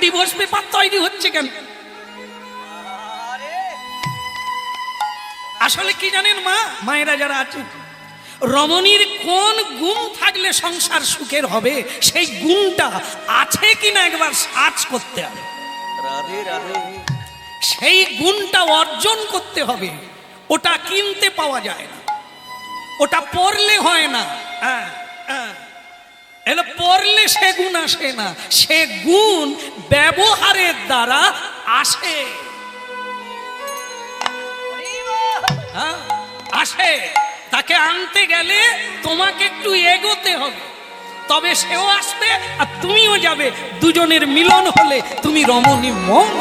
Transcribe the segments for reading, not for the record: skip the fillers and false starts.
Divorce paper তৈরি হচ্ছে কেন? আসলে কি জানেন মা, মায়েরা যারা আছে, রমণীর কোন গুণ থাকলে সংসার সুখের হবে সেই গুণটা আছে কিনা একবার সার্চ করতে হবে। সেই গুণটা অর্জন করতে হবে। ওটা কিনতে পাওয়া যায় না, ওটা পড়লে হয় না। এলে পড়লে সে গুণ আসে না, সে গুণ ব্যবহারের দ্বারা আসে। আসে, তাকে আনতে গেলে তোমাকে একটু এগোতে হবে, তবে সেও আসবে আর তুমিও যাবে। দুজনের মিলন হলে তুমি রমণী মন।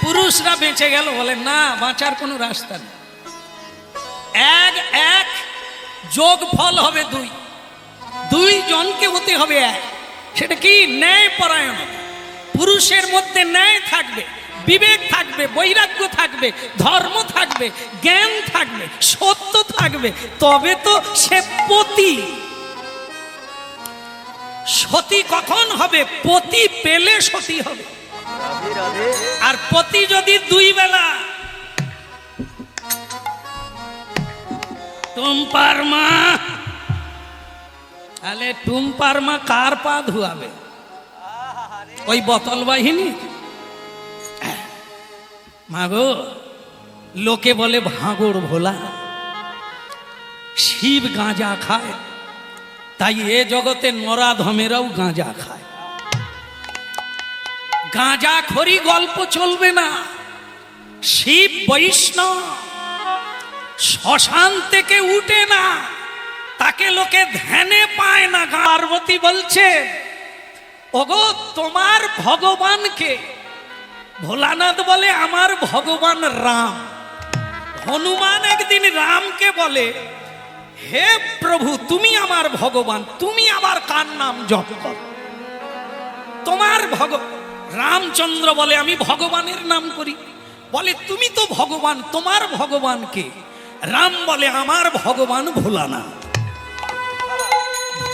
পুরুষরা বেঁচে গেল বলে না, বাঁচার কোনো রাস্তা নেই। এক এক যোগ ফল হবে দুই, দুই জনকে হতে হবে এক। সেটা কি? ন্যায় পরায়ণ। পুরুষের মধ্যে ন্যায় থাকবে, বিবেক থাকবে, বৈরাগ্য থাকবে, ধর্ম থাকবে, জ্ঞান থাকবে, সত্য থাকবে, তবে তো সে পতি। সতী কখন হবে? পতি পেলে সতী হবে। আর পতি যদি দুই বেলা টুম্পার মা, তাহলে টুম্পার মা কার পা ধুয়াবে? ওই বোতল বাহিনী। মাগো, লোকে বলে ভাঙড় ভোলা, শিব গাঁজা খায়, তাই এ জগতে নরাধমেরাও গাঁজা খায়। গাঁজা খড়ি গল্প চলবে না। শিব বৈষ্ণব, শ্মশান থেকে উঠে না, তাকে লোকে ধ্যানে পায় না। পার্বতী বলছে, ওগো তোমার ভগবানকে। ভোলানাথ বলে আমার ভগবান রাম। হনুমান একদিন রামকে বলে, হে প্রভু তুমি আমার ভগবান, তুমি আবার কার নাম জপ কর? তোমার রামচন্দ্র বলে আমি ভগবানের নাম করি। বলে তুমি তো ভগবান, তোমার ভগবান কে? রাম বলে আমার ভগবান ভোলানাথ।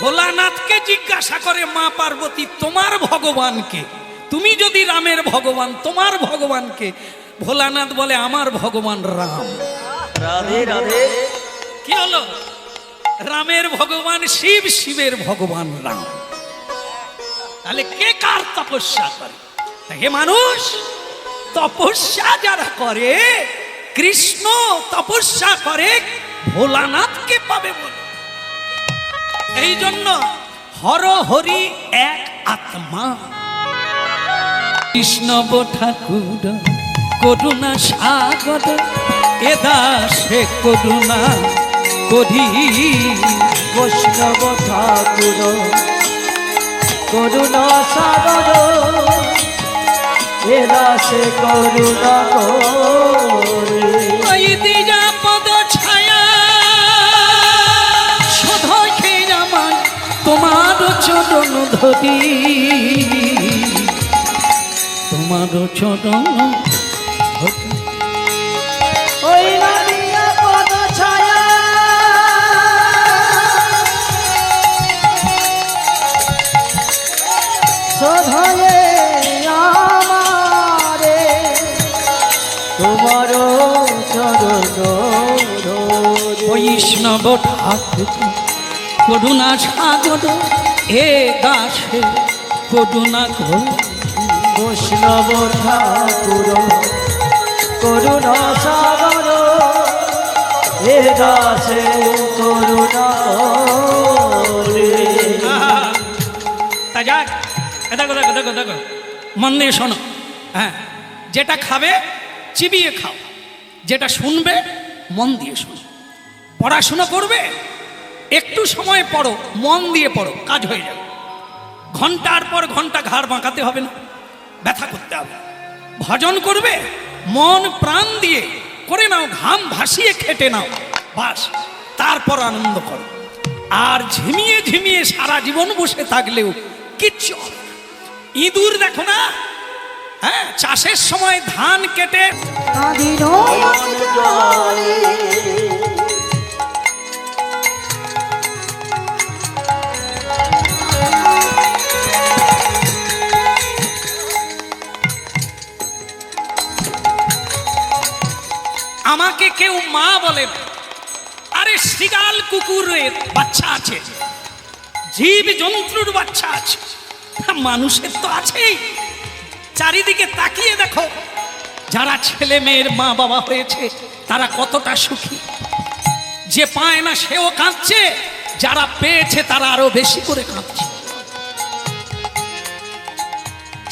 ভোলানাথকে জিজ্ঞাসা করে মা পার্বতী, তোমার ভগবান কে? তুমি যদি রামের ভগবান, তোমার ভগবান কে? ভোলানাথ বলে আমার ভগবান রাম। রাধে রাধে। কি হলো? রামের ভগবান শিব, শিবের ভগবান রাম। তাহলে কে কার তপস্যা করে? হে মানুষ, তপস্যা যারা করে, কৃষ্ণ তপস্যা করে ভোলানাথকে পাবে বলে। এই জন্য হর হরি এক আত্মা। কৃষ্ণব ঠাকুর করুণা সাগর, এ দাসে করুণা করি। বৈষ্ণব ঠাকুর করুণা সাগর, এ দাসে করুণা করি। ওই দিজা পদ ছায়া শোধে আমার তোমার চরণ ধরি, তোমার চরণ ধরি। ওই নদিয়া পদ ছায়া শোধে আমারে, তোমার চরণ ধরি। বৈষ্ণব ঠাকুর করুণা সাগর, এ দাসে করুণা করি। বৈষ্ণব ঠাকুর করুণা সাগর, এ দাসে করুণা করি। তা যাক, দেখো দেখো দেখো দেখো, মন দিয়ে শোনো। হ্যাঁ, যেটা খাবে চিবিয়ে খাও, যেটা শুনবে মন দিয়ে শোনো। পড়াশোনা করবে, একটু সময় পড়ো, মন দিয়ে পড়ো, কাজ হয়ে যাবে। ঘন্টার পর ঘন্টা ঘাড় বাঁকাতে হবে না, ব্যথা করতে হবে। ভজন করবে, মন প্রাণ দিয়ে করে নাও, ঘাম ভাসিয়ে খেটে নাও, বাস। তারপর আনন্দ করো। আর ঝিমিয়ে ঝিমিয়ে সারা জীবন বসে থাকলেও কিচ্ছু হবে না। ইঁদুর দেখো না, হ্যাঁ, চাষের সময় ধান কেটে বাবাকে কেউ মা বলে না। আরে শৃগাল কুকুরের বাচ্চা আছে, জীব জন্তুর বাচ্চা আছে, মানুষের তো আছেই। চারিদিকে তাকিয়ে দেখো, যারা ছেলে মেয়ের মা বাবা হয়েছে তারা কতটা সুখী। যে পায় না সেও কাঁদছে, যারা পেয়েছে তারা আরো বেশি করে কাঁদছে।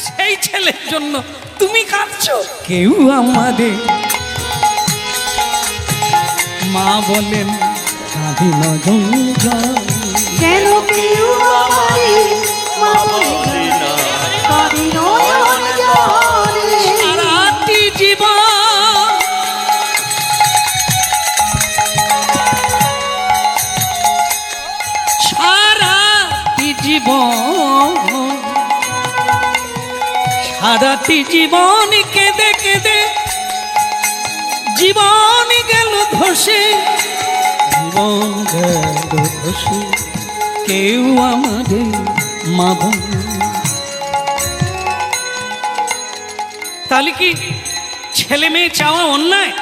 সেই ছেলের জন্য তুমি কাঁদছো। কেউ আমাদের মা বলেন কাঁদি না জঞ্জাল, কেন কেউ আমারে মা বলে না কাঁদি নয়ন জলে। সারাটি জীবন সারাটি জীবন সারাটি জীবন কেঁদে কেঁদে জীবন গেল ধসে, জীবন গেল ধসে, কেউ আমাদের মা বলে। তাহলে কি ছেলে মেয়ে চাওয়া অন্যায়?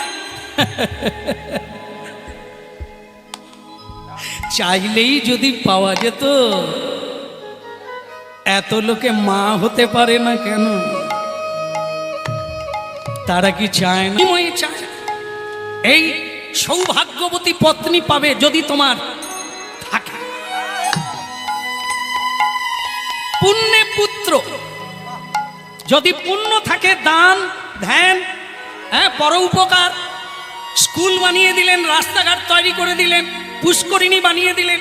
চাইলেই যদি পাওয়া যেত, এত লোকে মা হতে পারে না কেন? তারা কি চায় না? চায় এই সৌভাগ্যবতী পত্নী পাবে যদি তোমার থাকে। পুণ্যে পুত্র যদি পুণ্য থাকে, দান ধ্যান, পরোপকার, স্কুল বানিয়ে দিলেন, রাস্তাঘাট তৈরি করে দিলেন, পুষ্করিণী বানিয়ে দিলেন,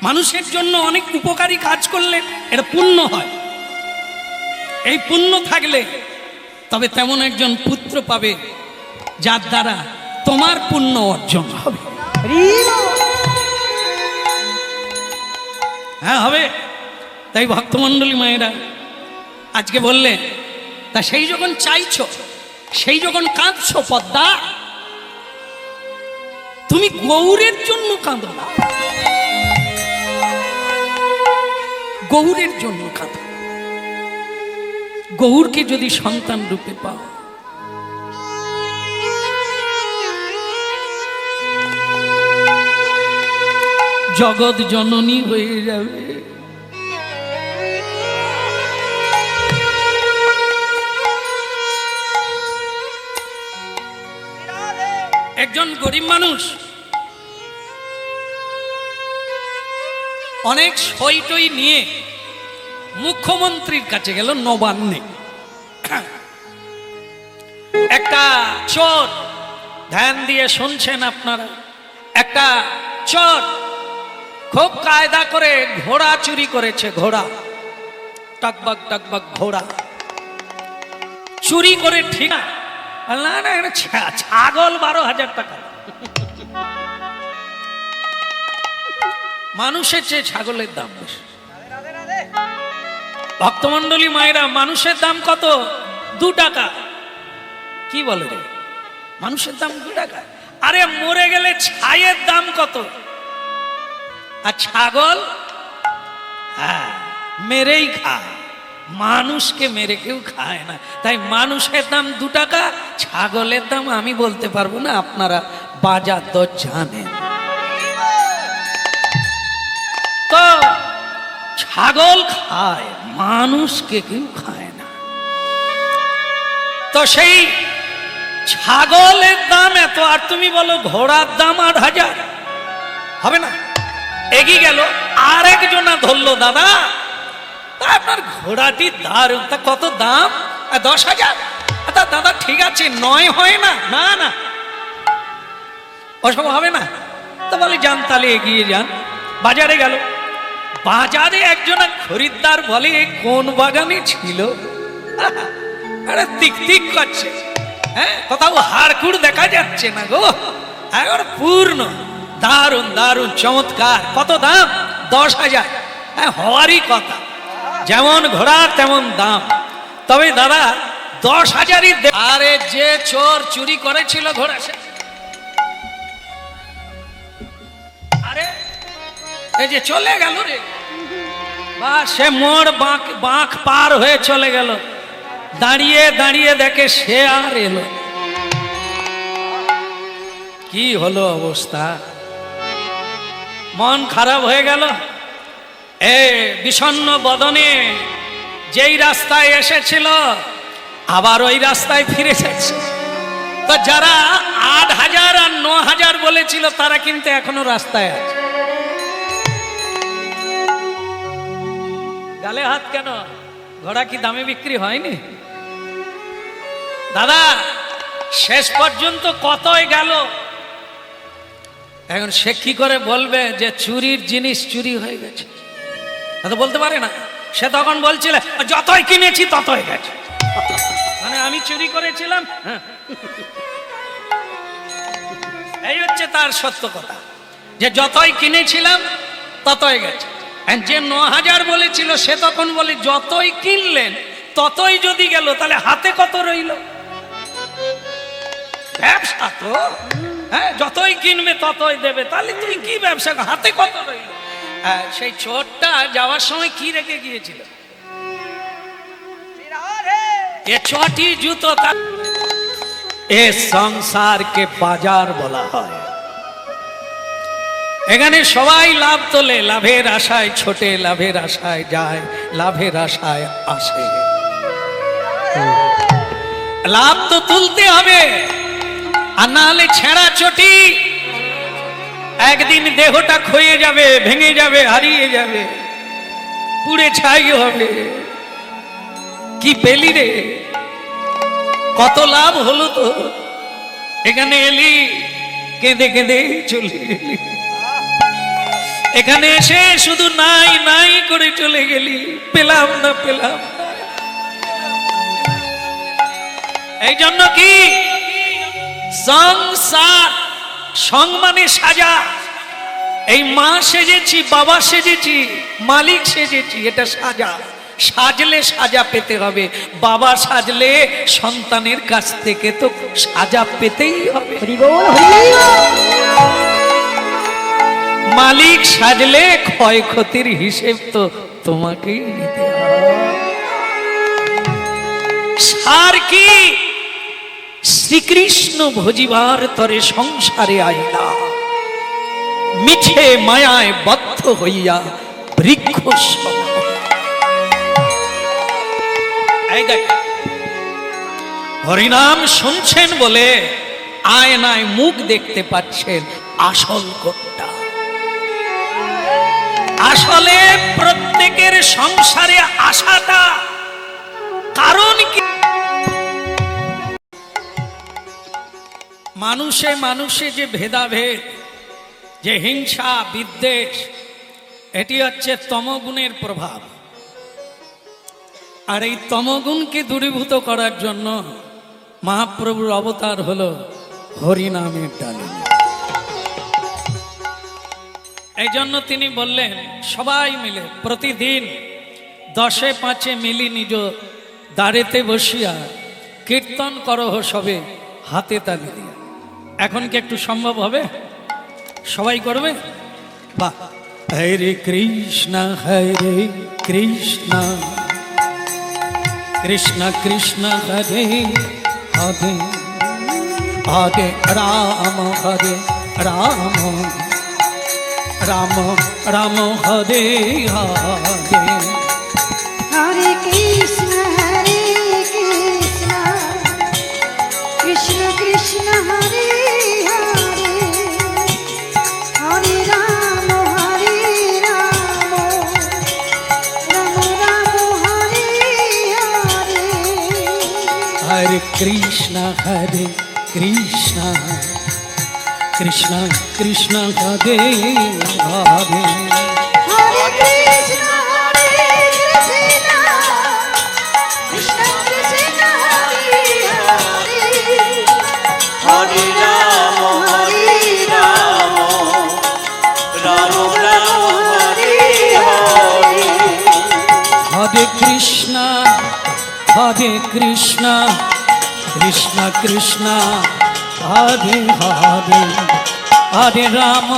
মানুষের জন্য অনেক উপকারী কাজ করলেন, এটা পুণ্য হয়। এই পুণ্য থাকলে তবে তেমন একজন পুত্র পাবে যার দ্বারা তোমার পুণ্য অর্জন হবে। হ্যাঁ হবে। তাই ভক্তমণ্ডলী মায়েরা আজকে বললেন, তা সেই যখন চাইছো, সেই যখন কাঁদছো, পদ্মা তুমি গৌরের জন্য কাঁদো না, গৌরের জন্য কাঁদো। গৌরকে যদি সন্তান রূপে পাও, জগৎ জননী হয়ে যাবে। একজন গরিব মানুষ অনেক সই টই নিয়ে মুখ্যমন্ত্রীর কাছে গেল নবান্নে। একটা চোর, ধ্যান দিয়ে শুনছেন আপনারা, একটা চোর খুব কায়দা করে ঘোড়া চুরি করেছে। ঘোড়া, টকবক টকবক ঘোড়া চুরি করে। ঠিক না, না এটা ছাগল 12,000 টাকা। মানুষের চেয়ে ছাগলের দাম বেশি। ভক্তমণ্ডলী মায়েরা, মানুষের দাম কত? 2 টাকা। কি বলে রে, মানুষের দাম 2 টাকা? আরে মরে গেলে ছাইয়ের দাম কত? আর ছাগল হ্যাঁ মেরেই খায়, মানুষকে মেরে কেউ খায় না। তাই মানুষের দাম 2 টাকা, ছাগলের দাম আমি বলতে পারবো না, আপনারা বাজার দর জানেন। তো ছাগল খায়, মানুষকে কেউ খায় না। তো সেই ছাগলের দাম এত, আর তুমি বলো ঘোড়ার দাম 8,000, হবে না? এগিয়ে গেল, আর একজনা ধরলো, দাদা আপনার ঘোড়াটি দারুণ, তা কত দাম? 10,000। দাদা ঠিক আছে, 9 হয় না? না না, ওসব হবে না। তো বলে যান, তাহলে এগিয়ে যান। বাজারে গেল, বাজারে একজনা খরিদ্দার বলে কোন বাগানে ছিল? আরে তিক তিক করছে, হ্যাঁ কোথাও হাড়কুড় দেখা যাচ্ছে না গো, একবার পূর্ণ, দারুণ দারুণ চমৎকার। কত দাম? 10,000। হ্যাঁ হওয়ারই কথা, যেমন ঘোড়ার তেমন দাম। তবে দাদা 10,000ই। আরে যে চোর চুরি করেছিল ঘোড়া, সে আরে এই যে চলে গেল রে, বা সে মোড় বাঁক পার হয়ে চলে গেল। দাঁড়িয়ে দাঁড়িয়ে দেখে সে আর এলো। কি হলো অবস্থা, মন খারাপ হয়ে গেল। বিষণ্ণ বদনে যেই রাস্তায় এসেছিল আবার ওই রাস্তায় ফিরে যাচ্ছে। তো যারা 8,000 আর 9,000 বলেছিল তারা কিন্তু এখনো রাস্তায় আছে। গালে হাত কেন? ঘোড়া কি দামে বিক্রি হয়নি? দাদা শেষ পর্যন্ত কতই গেল, এখন সে কি করে বলবে যে চুরির জিনিস চুরি হয়ে গেছে? তো বলতে পারে না। সে তখন বলছিল যতই কিনেছি ততই গেছে, মানে আমি চুরি করেছিলাম। এই হচ্ছে তার সত্য কথা, যে যতই কিনেছিলাম ততই গেছে। যে 9,000 বলেছিল সে তখন বলে যতই কিনলেন ততই যদি গেল তাহলে হাতে কত রইল? ব্যবসা তো, হ্যাঁ, যতই কিনবে ততই দেবে, তাহলে তুই কি ব্যবসা, হাতে কত রইল? সেই চোরটা যাওয়ার সময় কি রেখে গিয়েছিল? এ ছটি জুতো। এ সংসারকে বাজার বলা হয়। এখানে সবাই লাভ তোলে, লাভের আশায় ছোটে, লাভের আশায় যায়, লাভের আশায় আসে। লাভ তো তুলতে হবে, আর না হলে ছেঁড়া চটি, একদিন দেহটা ক্ষয়ে যাবে, ভেঙে যাবে, হারিয়ে যাবে, পুড়ে ছাই হবে। কি পেলি রে, কত লাভ হলো তো, এখানে এলি কেঁদে কেঁদে চলে গেলি, এখানে এসে শুধু নাই নাই করে চলে গেলি, পেলাম না পেলাম না। এই জন্য কি সংসার, সং মানে সাজা। এই মা সেজেছি, বাবা সেজেছি, মালিক সেজেছি, এটা সাজা। সাজলে সাজা পেতে হবে। বাবা সাজলে সন্তানের কাছ থেকে তো সাজা পেতেই হবে। মালিক সাজলে ক্ষয়ক্ষতির হিসেব তো তোমাকেই নিতে হবে। সার কি? শ্রীকৃষ্ণ ভজিবার তরে সংসারে আইলা, মিছে মায়ায় বদ্ধ হইয়া বৃক্ষ সম। এই দেখ, হরিনাম শুনছেন বলে আয়নায় মুখ দেখতে পাচ্ছেন, আসল কোনটা? আসলে প্রত্যেকের সংসারে আসাটা কারণ কি? মানুষে মানুষে যে ভেদাভেদ, যে হিংসা বিদ্বেষ, এটি হচ্ছে তমগুণের প্রভাব। আর এই তমগুণকে দূরীভূত করার জন্য মহাপ্রভুর অবতার হলো হরিনামের ডালিম। এই জন্য তিনি বললেন সবাই মিলে প্রতিদিন 10-5 মিলি নিজ দাঁড়েতে বসিয়া কীর্তন করহ সবে হাতে তালি দিয়া। এখন কি একটু সম্ভব হবে? সবাই করবে? বাহ। হরে কৃষ্ণ কৃষ্ণ কৃষ্ণ কৃষ্ণ হরে হরে হরে রাম হরে রাম রাম রাম হরে হরে। হরে কৃষ্ণ কৃষ্ণ কৃষ্ণ হরে হরে হরে রাম রাম রাম হরে হরে। হরে কৃষ্ণ কৃষ্ণ কৃষ্ণ কৃষ্ণ হরে হরে। হরে কৃষ্ণ কৃষ্ণ কৃষ্ণ হরে হরে হরে রাম রাম রাম হরে হরে। হরে কৃষ্ণ কৃষ্ণ কৃষ্ণ কৃষ্ণ হরে হরে হরে রাম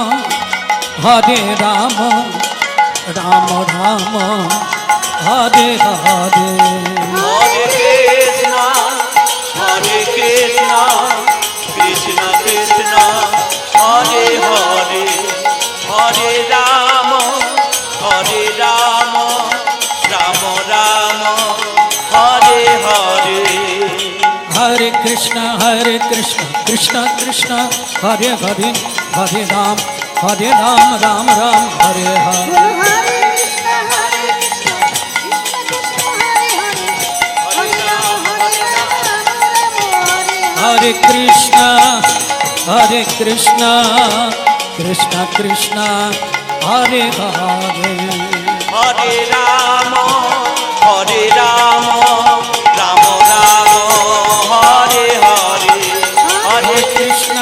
রাম রাম হরে হরে। হরে কৃষ্ণ কৃষ্ণ কৃষ্ণ হরে হরে হরে রাম রাম রাম হরে হরে हरे कृष्ण कृष्ण कृष्ण हरे हरे हरे राम राम राम हरे हरे हरे कृष्ण हरे कृष्ण कृष्ण कृष्ण हरे हरे हरे कृष्ण हरे कृष्ण कृष्ण कृष्ण हरे हरे हरे राम राम राम हरे हरे हरे कृष्ण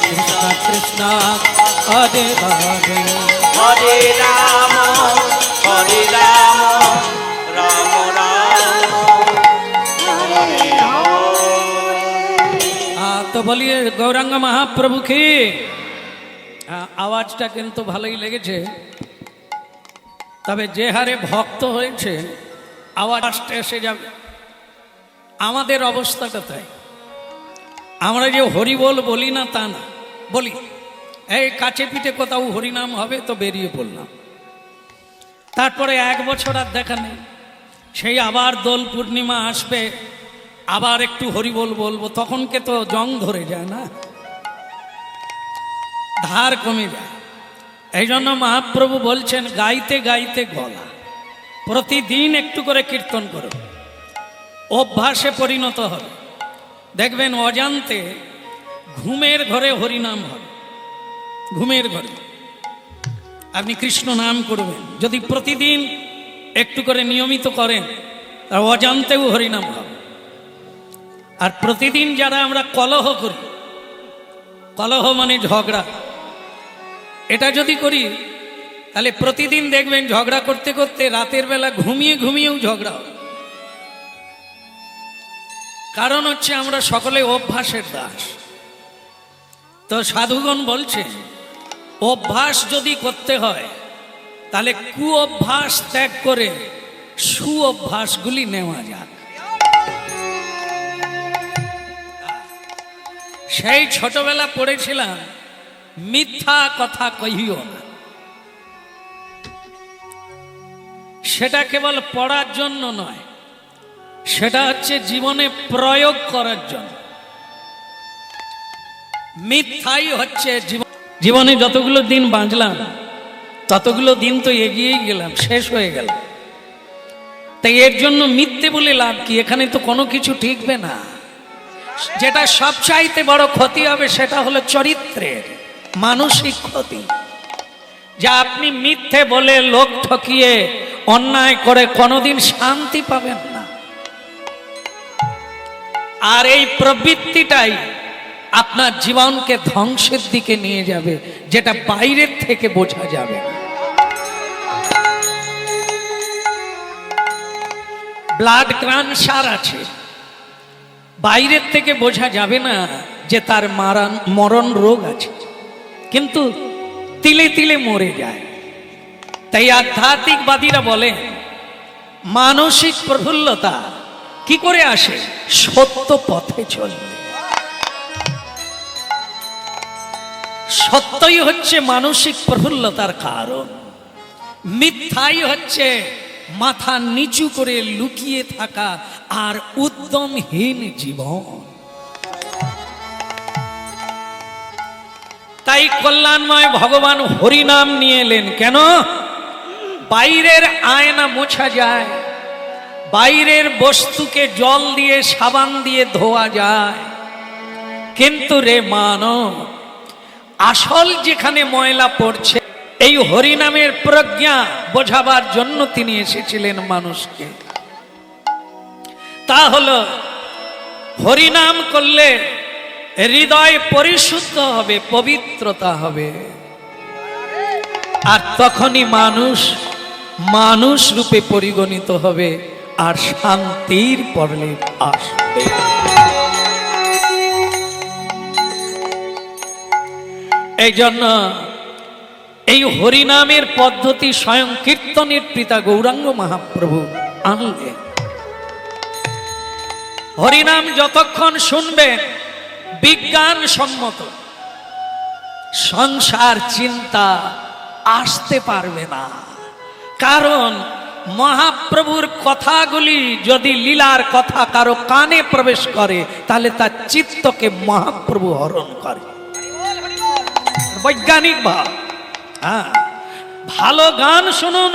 कृष्ण कृष्ण हरे हरे हरे राम राम राम हरे तो बोलिए गौरांग महाप्रभु की आवाजটা কিন্তু ভালোই লেগেছে তবে যে হারে ভক্ত হয়েছে আওয়াজটা এসে যাবে আমাদের অবস্থাটা তাই আমরা যে হরিবোল বলি না তা না বলি এই কাছে পিঠে কোথাও হরিনাম হবে তো বেরিয়ে পড়লাম তারপরে এক বছর আর দেখা নেই সেই আবার দোল পূর্ণিমা আসবে আবার একটু হরিবোল বলবো তখনকে তো জং ধরে যায় না ধার কমে যায় এই জন্য মহাপ্রভু বলছেন গাইতে গাইতে গলা প্রতিদিন একটু করে কীর্তন করো অভ্যাসে পরিণত হবে দেখবেন অজান্তে ঘুমের ঘরে হরিনাম হবে ঘুমের ঘরে আপনি কৃষ্ণ নাম করবেন যদি প্রতিদিন একটু করে নিয়মিত করেন তার অজান্তেও হরিনাম হবে আর প্রতিদিন যারা আমরা কলহ করি কলহ মানে ঝগড়া এটা যদি করি তাহলে প্রতিদিন দেখবেন ঝগড়া করতে করতে রাতের বেলা ঘুমিয়ে ঘুমিয়েও ঝগড়া হবে কারণ হচ্ছে আমরা সকলে অভ্যাসের দাস তো সাধুগণ বলছেন অভ্যাস যদি করতে হয় তাহলে কু অভ্যাস ত্যাগ করে সু অভ্যাসগুলি নেওয়া যাক সেই ছোটবেলা পড়েছিলাম মিথ্যা কথা কহিও না সেটা কেবল পড়ার জন্য নয় সেটা হচ্ছে জীবনে প্রয়োগ করার জন্য মিথ্যাই হচ্ছে জীবনে যতগুলো দিন বাঁচলাম ততগুলো দিন তো এগিয়েই গেলাম শেষ হয়ে গেল তাই এর জন্য মিথ্যে বলে লাভ কি এখানে তো কোনো কিছু ঠিকবে না যেটা সবচাইতে বড় ক্ষতি হবে সেটা হলো চরিত্রের মানসিক ক্ষতি যা আপনি মিথ্যে বলে লোক ঠকিয়ে অন্যায় করে কোনোদিন শান্তি পাবেন না আর এই প্রবৃত্তিটাই আপনার জীবনকে ধ্বংসের দিকে নিয়ে যাবে যেটা বাইরের থেকে বোঝা যাবে না ব্লাড ক্যান্সার আছে বাইরের থেকে বোঝা যাবে না যে তার মরণ রোগ আছে কিন্তু তিলে তিলে মরে যায় তাই আধ্যাত্মিকবাদীরা বলেন মানসিক প্রফুল্লতা কি করে আসে সত্য পথে চললে সত্যই হচ্ছে মানসিক প্রফুল্লতার কারণ মিথ্যাই হচ্ছে মাথা নিচু করে লুকিয়ে থাকা আর উদ্যমহীন জীবন তাই কল্যাণময় ভগবান হরিনাম নিয়ে এলেন কেন বাইরের আয়না মোছা যায় বাইরের বস্তুকে জল দিয়ে সাবান দিয়ে ধোয়া যায় কিন্তু রে মানব আসল যেখানে ময়লা পড়ছে এই হরিনামের প্রজ্ঞা বোঝাবার জন্য তিনি এসেছিলেন মানুষকে তা হলো হরিনাম করলে হৃদয় পরিশুদ্ধ হবে পবিত্রতা হবে আর তখনই মানুষ রূপে পরিগণিত হবে আর শান্তির পরলে আসবে এই জন্য এই হরিনামের পদ্ধতি স্বয়ং কীর্তনের পিতা গৌরাঙ্গ মহাপ্রভু আনলেন হরিনাম যতক্ষণ শুনবেন বিজ্ঞানসম্মত সংসার চিন্তা আসতে পারবে না। কারণ মহাপ্রভুর কথাগুলি যদি লীলার কথা কারো কানে প্রবেশ করে তাহলে তার চিত্তকে মহাপ্রভু হরণ করে। বৈজ্ঞানিক ভাব। হ্যাঁ, ভালো গান শুনুন।